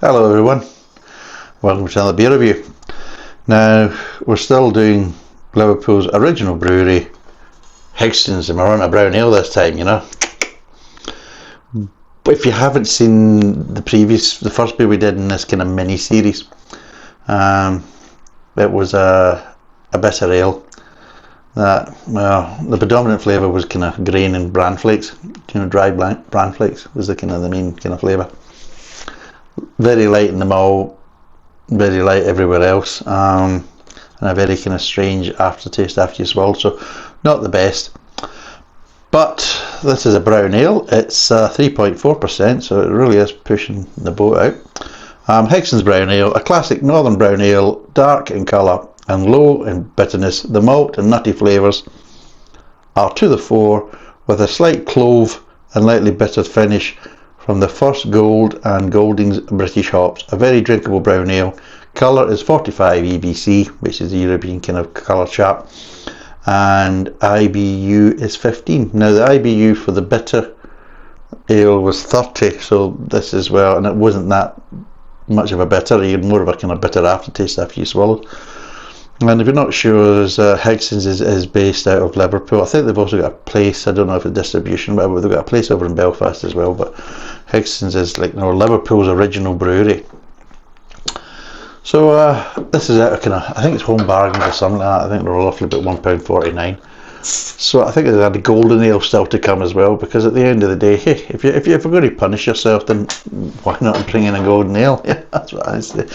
Hello everyone, welcome to another beer review. Now we're still doing Liverpool's original brewery, Higsons, and we're on a brown ale this time, But if you haven't seen the first beer we did in this kind of mini series, it was a bitter ale that, the predominant flavour was kind of grain and bran flakes, dry bran flakes was the main kind of flavour. Very light in the malt, very light everywhere else, and a very kind of strange aftertaste after you swallow, so not the best. But this is a brown ale, it's 3.4%, so it really is pushing the boat out. Higsons brown ale, a classic northern brown ale, dark in colour and low in bitterness. The malt and nutty flavours are to the fore, with a slight clove and lightly bitter finish from the first Gold and Golding's British hops. A very drinkable brown ale. Colour is 45 EBC, which is the European kind of colour chart, and IBU is 15. Now the IBU for the bitter ale was 30, so this as well, and it wasn't that much of a bitter, even more of a kind of bitter aftertaste after you swallowed. And if you're not sure, Higsons is based out of Liverpool. I think they've also got a place, I don't know if it's distribution, but they've got a place over in Belfast as well. But Higsons is like Liverpool's original brewery. So this is out of I think it's home bargains or something like that. I think they're roughly about £1.49. So I think there's a golden ale still to come as well, because at the end of the day, hey, if you're going to punish yourself, then why not bring in a golden ale? Yeah, that's what I say.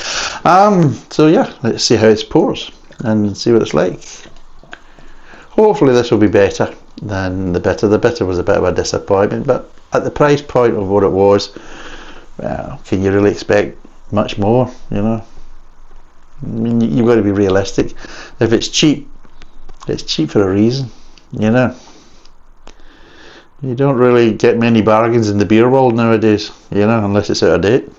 So yeah, let's see how it pours and see what it's like. Hopefully this will be better than the bitter. The bitter was a bit of a disappointment, but at the price point of what it was, well, can you really expect much more, I mean, you've got to be realistic. If it's cheap for a reason, You don't really get many bargains in the beer world nowadays, unless it's out of date.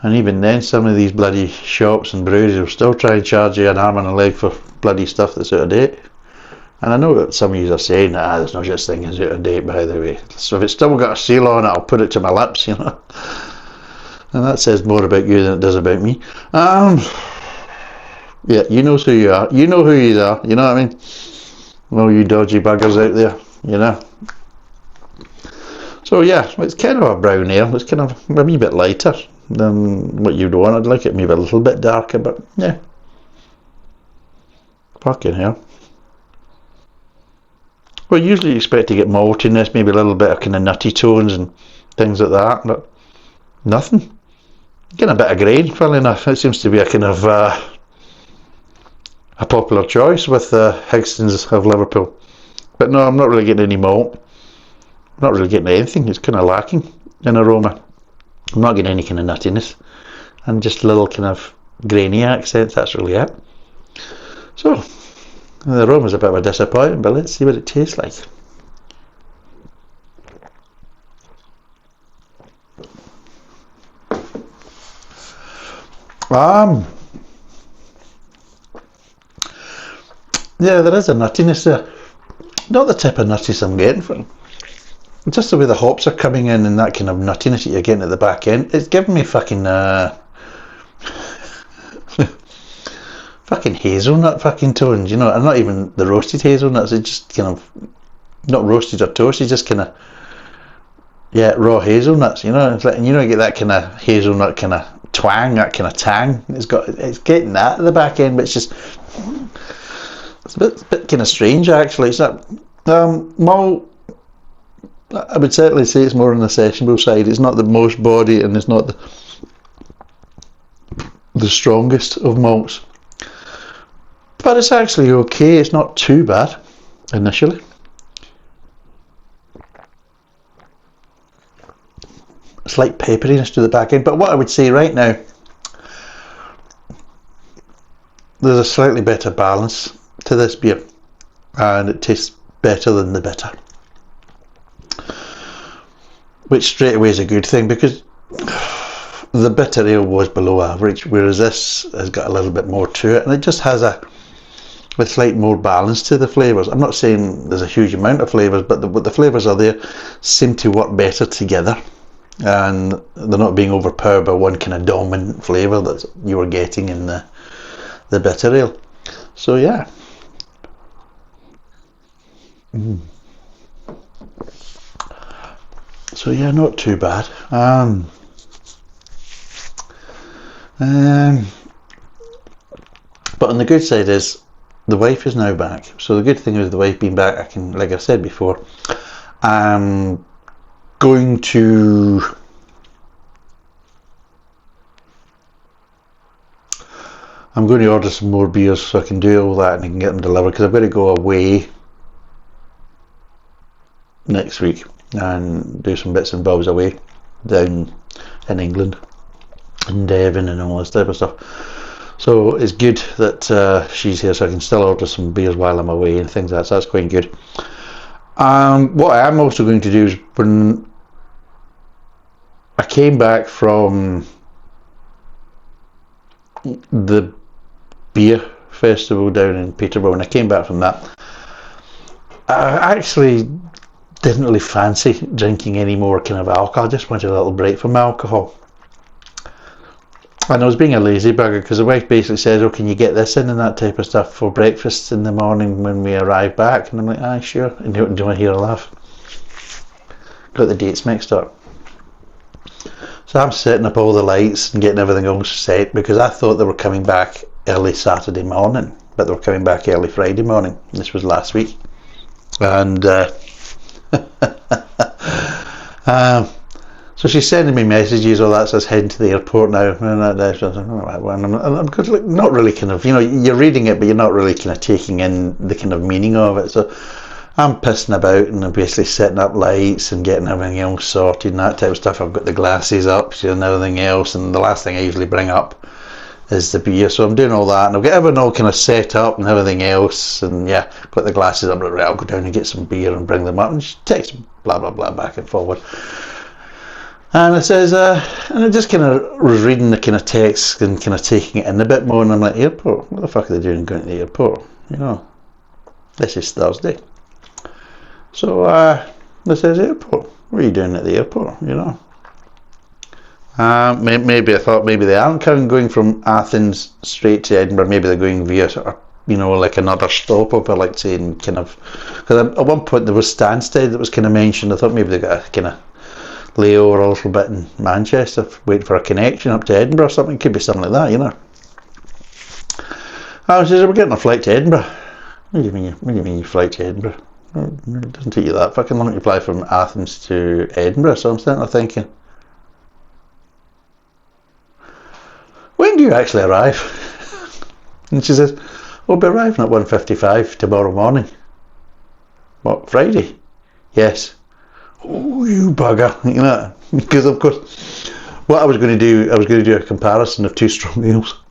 And even then, some of these bloody shops and breweries will still try and charge you an arm and a leg for bloody stuff that's out of date. And I know that some of you are saying, there's no such thing as out of date, by the way. So if it's still got a seal on it, I'll put it to my lips, And that says more about you than it does about me. Yeah, you know who you are. You know who you are, you know what I mean? All you dodgy buggers out there, So yeah, it's kind of a brown ale. It's kind of a wee bit lighter than what you'd want. I'd like it maybe a little bit darker, but yeah. Fucking hell. Well, usually you expect to get maltiness, maybe a little bit of kind of nutty tones and things like that, but nothing. Getting a bit of grain, funnily enough. It seems to be a kind of a popular choice with Higsons of Liverpool. But no, I'm not really getting any malt. I'm not really getting anything. It's kind of lacking in aroma. I'm not getting any kind of nuttiness, and just little kind of grainy accents. That's really it. So the aroma's a bit of a disappointment, but let's see what it tastes like. Yeah, there is a nuttiness there. Not the type of nuttiness I'm getting from. Just the way the hops are coming in and that kind of nuttiness that you're getting at the back end. It's giving me fucking fucking hazelnut fucking tones, and not even the roasted hazelnuts. It's just kind of not roasted or toasted, just kind of raw hazelnuts. It's like, and you get that kind of hazelnut kind of twang, that kind of tang. It's getting that at the back end, but it's a bit kind of strange actually. It's that malt. I would certainly say it's more on the sessionable side. It's not the most body, and it's not the strongest of malts. But it's actually okay. It's not too bad initially. Slight pepperiness to the back end. But what I would say right now, there's a slightly better balance to this beer, and it tastes better than the bitter, which straight away is a good thing, because the bitter ale was below average, whereas this has got a little bit more to it, and it just has a slight more balance to the flavours. I'm not saying there's a huge amount of flavours, but the flavours are there seem to work better together. and they're not being overpowered by one kind of dominant flavour that you were getting in the bitter ale. So yeah. So yeah, not too bad. But on the good side is the wife is now back. So the good thing is the wife being back, I can, like I said before, I'm going to order some more beers so I can do all that and I can get them delivered, because I've got to go away next week and do some bits and bobs away down in England and Devon and all this type of stuff. So it's good that she's here, so I can still order some beers while I'm away and things like that. So that's quite good. What I am also going to do is, when I came back from the beer festival down in Peterborough, when I came back from that, I actually didn't really fancy drinking any more kind of alcohol. I just wanted a little break from alcohol. And I was being a lazy bugger, because the wife basically says, oh, can you get this in and that type of stuff for breakfast in the morning when we arrive back? And I'm like, aye, sure. And do you want to hear a laugh? Got the dates mixed up. So I'm setting up all the lights and getting everything all set, because I thought they were coming back early Saturday morning, but they were coming back early Friday morning. This was last week. And so she's sending me messages, all that says heading to the airport now, and I'm not really kind of, you're reading it, but you're not really kind of taking in the kind of meaning of it. So I'm pissing about and I'm basically setting up lights and getting everything else sorted and that type of stuff. I've got the glasses up and everything else, and the last thing I usually bring up is the beer. So I'm doing all that, and I've got everything all kind of set up and everything else, and yeah, got the glasses up. Right, I'll go down and get some beer and bring them up, and she texts blah blah blah back and forward. And it says, and I just kind of was reading the kind of text and kind of taking it in a bit more, and I'm like, airport? What the fuck are they doing going to the airport? This is Thursday. So this says airport. What are you doing at the airport? Maybe I thought maybe they aren't going from Athens straight to Edinburgh. Maybe they're going via like another stopover, like saying kind of, because at one point there was Stansted that was kind of mentioned. I thought maybe they got a kind of layover a little bit in Manchester, waiting for a connection up to Edinburgh or something. Could be something like that, I says, we're getting a flight to Edinburgh. What do you mean you fly to Edinburgh? It doesn't take you that fucking long to fly from Athens to Edinburgh. So I'm sitting there thinking, when do you actually arrive? And she says, we'll be arriving at 1:55 tomorrow morning. What, Friday? Yes. Oh, you bugger, because of course what I was going to do a comparison of two strong ales.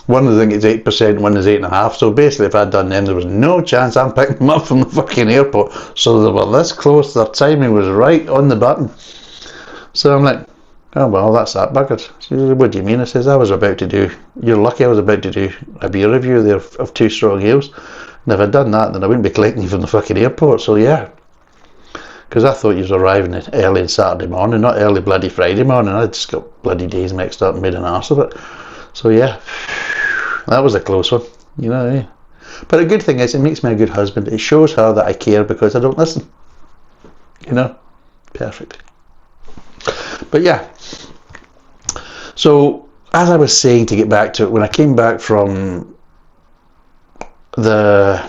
One of them is 8%, one is 8.5%. So basically, if I'd done them, there was no chance I'm picking them up from the fucking airport. So they were this close, their timing was right on the button. So I'm like, oh well, that's that buggered. She says, what do you mean? I says, you're lucky I was about to do a beer review there of two strong ales. And if I'd done that, then I wouldn't be collecting you from the fucking airport. So yeah. Because I thought you was arriving early on Saturday morning, not early bloody Friday morning. I just got bloody days mixed up and made an arse of it. So yeah, that was a close one, But the good thing is, it makes me a good husband. It shows her that I care because I don't listen. Perfect. But yeah, so as I was saying, to get back to it, when I came back from the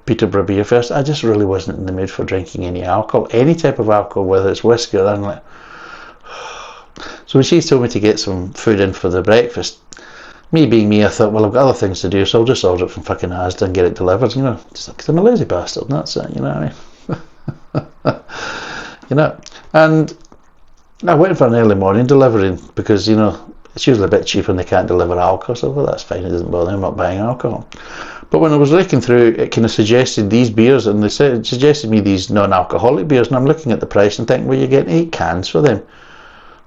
Peterborough Beer Fest, I just really wasn't in the mood for drinking any alcohol, any type of alcohol, whether it's whiskey or anything like. So when she told me to get some food in for the breakfast, me being me, I thought, well, I've got other things to do, so I'll just order it from fucking Asda and get it delivered, just because I'm a lazy bastard, and that's it, what I mean? And I went for an early morning delivery because, it's usually a bit cheaper and they can't deliver alcohol, so well, that's fine, it doesn't bother me, I'm not buying alcohol. But when I was looking through, it kind of suggested these beers, and it suggested me these non-alcoholic beers, and I'm looking at the price and thinking, well, you're getting 8 cans for them.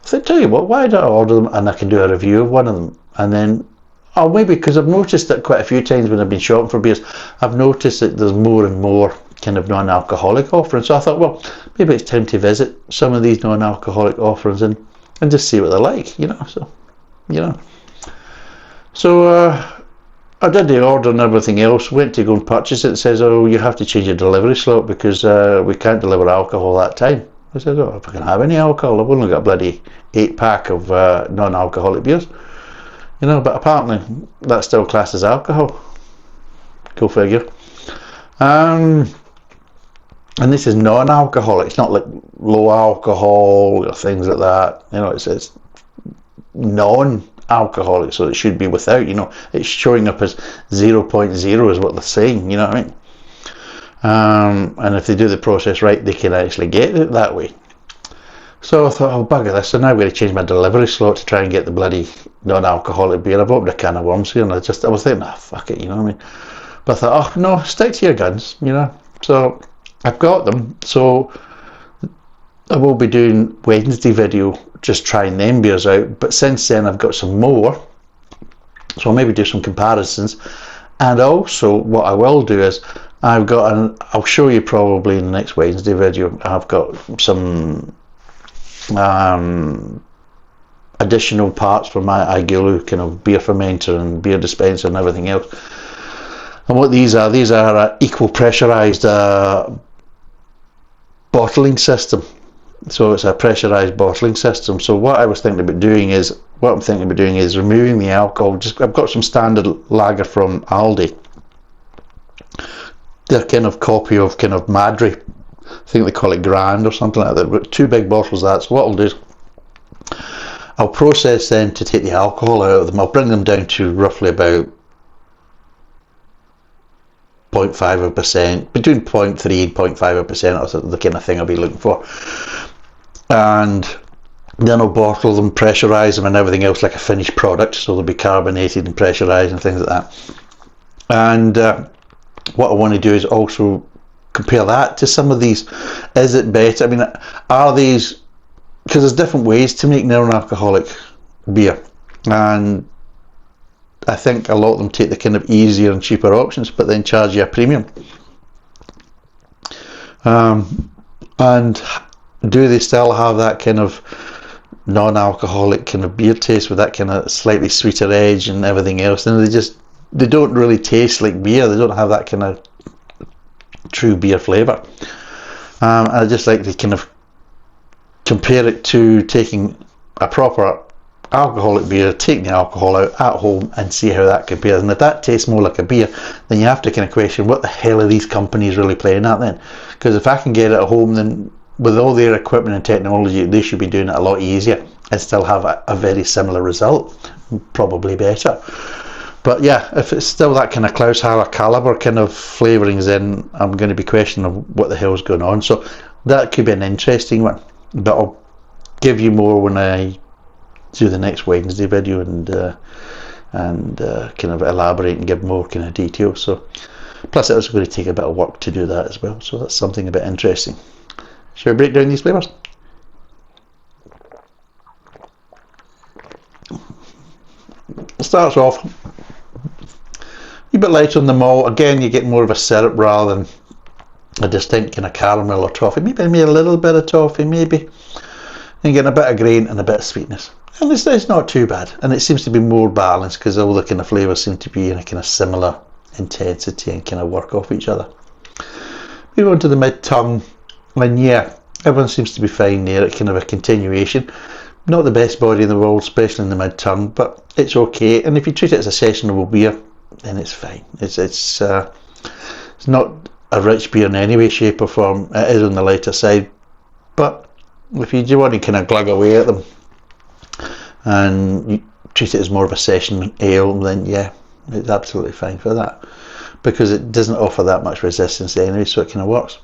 I said, tell you what, why don't I order them and I can do a review of one of them? And then, maybe because I've noticed that quite a few times when I've been shopping for beers, I've noticed that there's more and more kind of non-alcoholic offerings. So I thought, well, maybe it's time to visit some of these non-alcoholic offerings and just see what they're like, you know. So I did the order and everything else, went to go and purchase it. It says, oh, you have to change your delivery slot because we can't deliver alcohol that time. I said, oh, if I can have any alcohol, I've only got a bloody 8-pack of non-alcoholic beers. You know, but apparently that's still classed as alcohol. Go figure. And this is non-alcoholic. It's not like low alcohol or things like that. You know, it's non-alcoholic, so it should be without. You know, it's showing up as 0.0 is what they're saying. You know what I mean? And if they do the process right, they can actually get it that way. So I thought, oh, bugger this. So now I'm going to change my delivery slot to try and get the bloody non-alcoholic beer. I've opened a can of worms here, and I was thinking, fuck it, you know what I mean? But I thought, oh no, stick to your guns, you know. So I've got them. So I will be doing Wednesday video, just trying them beers out. But since then, I've got some more. So I'll maybe do some comparisons. And also, what I will do is, I'll show you probably in the next Wednesday video, I've got some additional parts for my Igulu kind of beer fermenter and beer dispenser and everything else. And what these are equal pressurized bottling system. So it's a pressurized bottling system. So what I'm thinking about doing is removing the alcohol. I've got some standard lager from Aldi. They're kind of copy of kind of Madry. I think they call it Grand or something like that. I've got 2 big bottles of that. So what I'll do is I'll process them to take the alcohol out of them. I'll bring them down to roughly about 0.5%, between 0.3 and 0.5%. That's the kind of thing I'll be looking for. And then I'll bottle them, pressurize them and everything else like a finished product. So they'll be carbonated and pressurized and things like that. And what I want to do is also compare that to some of these. Is it better? I mean, are these, because there's different ways to make non-alcoholic beer, and I think a lot of them take the kind of easier and cheaper options, but then charge you a premium. And do they still have that kind of non-alcoholic kind of beer taste with that kind of slightly sweeter edge and everything else? And they don't really taste like beer. They don't have that kind of true beer flavour. I just like to kind of compare it to taking a proper alcoholic beer, taking the alcohol out at home and see how that compares. And if that tastes more like a beer, then you have to kind of question, what the hell are these companies really playing at then? Because if I can get it at home, then with all their equipment and technology, they should be doing it a lot easier and still have a very similar result, probably better. But yeah, if it's still that kind of Klaus Haller caliber kind of flavourings, then I'm going to be questioning what the hell's going on. So that could be an interesting one, but I'll give you more when I do the next Wednesday video and kind of elaborate and give more kind of details. So plus it was going to take a bit of work to do that as well, so that's something a bit interesting. Shall we break down these flavours? It starts off a bit lighter on the malt. Again, you get more of a syrup rather than a distinct kind of caramel or toffee. Maybe a little bit of toffee, maybe. And getting a bit of grain and a bit of sweetness. And it's not too bad. And it seems to be more balanced because all the kind of flavours seem to be in a kind of similar intensity and kind of work off each other. We go on to the mid-tongue. And yeah, everyone seems to be fine there. It's kind of a continuation. Not the best body in the world, especially in the mid-tongue, but it's okay. And if you treat it as a sessionable beer, then it's fine. It's not a rich beer in any way, shape or form. It is on the lighter side, but if you do want to kind of glug away at them and you treat it as more of a session ale, then yeah, it's absolutely fine for that, because it doesn't offer that much resistance anyway, so it kind of works.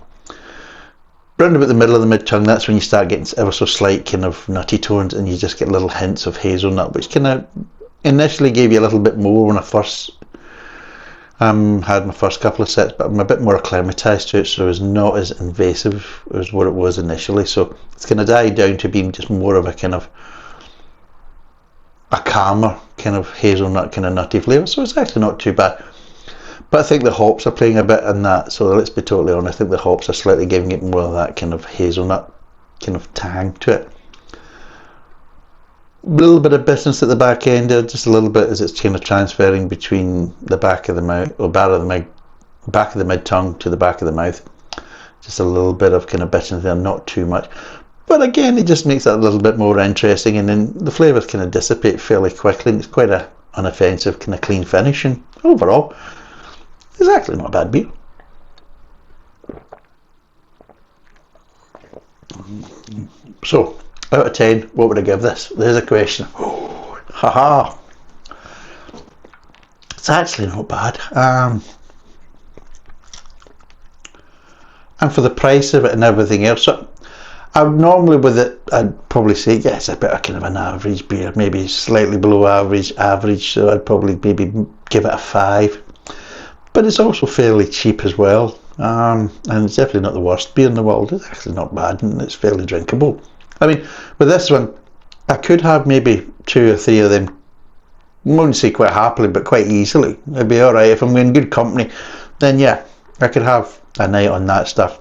Round about the middle of the mid-tongue, that's when you start getting ever so slight kind of nutty tones, and you just get little hints of hazelnut, which kind of initially gave you a little bit more when I first had my first couple of sets, but I'm a bit more acclimatized to it, so it's not as invasive as what it was initially. So it's going to die down to being just more of a kind of a calmer kind of hazelnut kind of nutty flavour, so it's actually not too bad. But I think the hops are playing a bit in that, so let's be totally honest, I think the hops are slightly giving it more of that kind of hazelnut kind of tang to it. A little bit of bitterness at the back end there, just a little bit as it's kind of transferring between the back of the mouth, or back of the mid tongue to the back of the mouth. Just a little bit of kind of bitterness there, not too much. But again, it just makes that a little bit more interesting, and then the flavours kind of dissipate fairly quickly, and it's quite a unoffensive kind of clean finish, and overall, it's actually not a bad beer. So, out of 10, what would I give this? There's a question. Oh, haha. It's actually not bad. And for the price of it and everything else, so I would normally with it, I'd probably say, yeah, it's a bit of kind of an average beer, maybe slightly below average, so I'd probably maybe give it a 5. But it's also fairly cheap as well, and it's definitely not the worst beer in the world. It's actually not bad, and it's fairly drinkable. I mean, with this one, I could have maybe 2 or 3 of them, I wouldn't say quite happily, but quite easily. It'd be alright. If I'm in good company, then yeah, I could have a night on that stuff.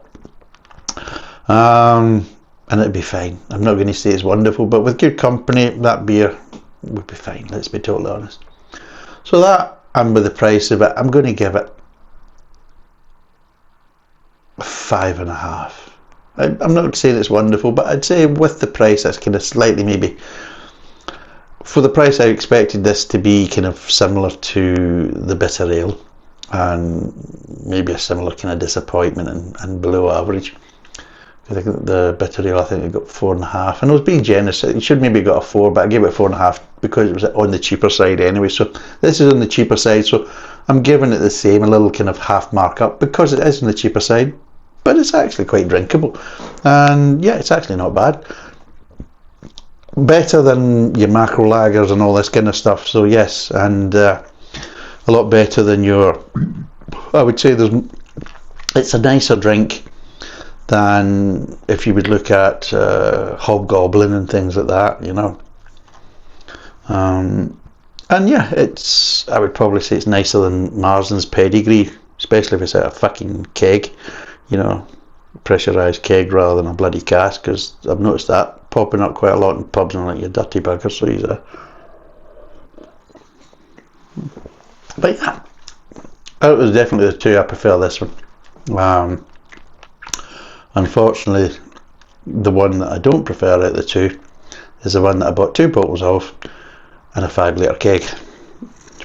And it'd be fine. I'm not going to say it's wonderful, but with good company, that beer would be fine, let's be totally honest. So that, and with the price of it, I'm going to give it a 5.5. I'm not saying it's wonderful, but I'd say with the price, that's kind of slightly maybe, for the price I expected this to be kind of similar to the bitter ale, and maybe a similar kind of disappointment and below average. I think the bitter ale, I think it got 4.5, and I was being generous. It should maybe got a 4, but I gave it 4.5 because it was on the cheaper side anyway. So this is on the cheaper side, so I'm giving it the same, a little kind of half markup because it is on the cheaper side, but it's actually quite drinkable, and yeah, it's actually not bad. Better than your macro lagers and all this kind of stuff. So yes, and a lot better than your, I would say it's a nicer drink than if you would look at Hobgoblin and things like that, you know. And yeah, I would probably say it's nicer than Marsden's Pedigree, especially if it's out of fucking keg, you know, pressurised keg rather than a bloody cask, because I've noticed that popping up quite a lot in pubs and like your dirty bugger, so he's but yeah, out of definitely the 2, I prefer this one. Unfortunately, the one that I don't prefer out of the 2 is the one that I bought 2 bottles of and a 5 litre keg.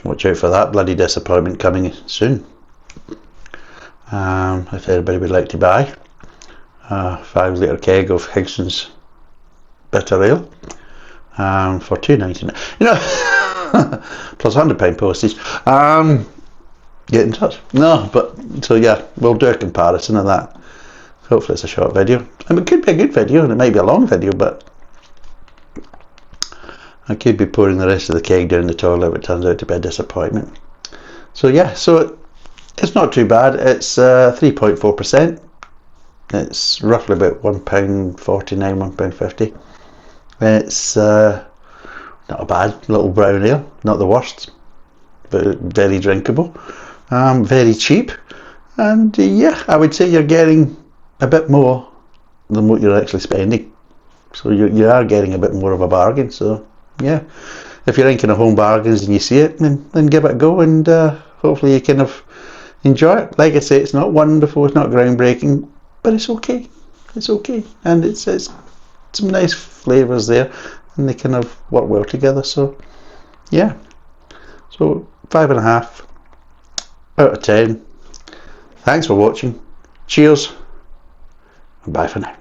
Watch out for that bloody disappointment coming soon. If anybody would like to buy a 5 litre keg of Higsons bitter ale for $2.99, you know, plus £100 postage, get in touch. No, but so yeah, we'll do a comparison of that. Hopefully it's a short video. I mean, it could be a good video, and it might be a long video, but I could be pouring the rest of the keg down the toilet if it turns out to be a disappointment. So yeah, so it's not too bad. It's 3.4%. It's roughly about £1.49, £1.50. It's not a bad little brown ale, not the worst, but very drinkable, very cheap, and yeah, I would say you're getting a bit more than what you're actually spending, so you are getting a bit more of a bargain. So yeah, if you're in kind of home bargains and you see it, then give it a go, and hopefully you kind of enjoy it. Like I say, it's not wonderful, it's not groundbreaking, but it's okay, and it's some nice flavours there, and they kind of work well together. So yeah, so 5.5 out of 10. Thanks for watching. Cheers. Bye for now.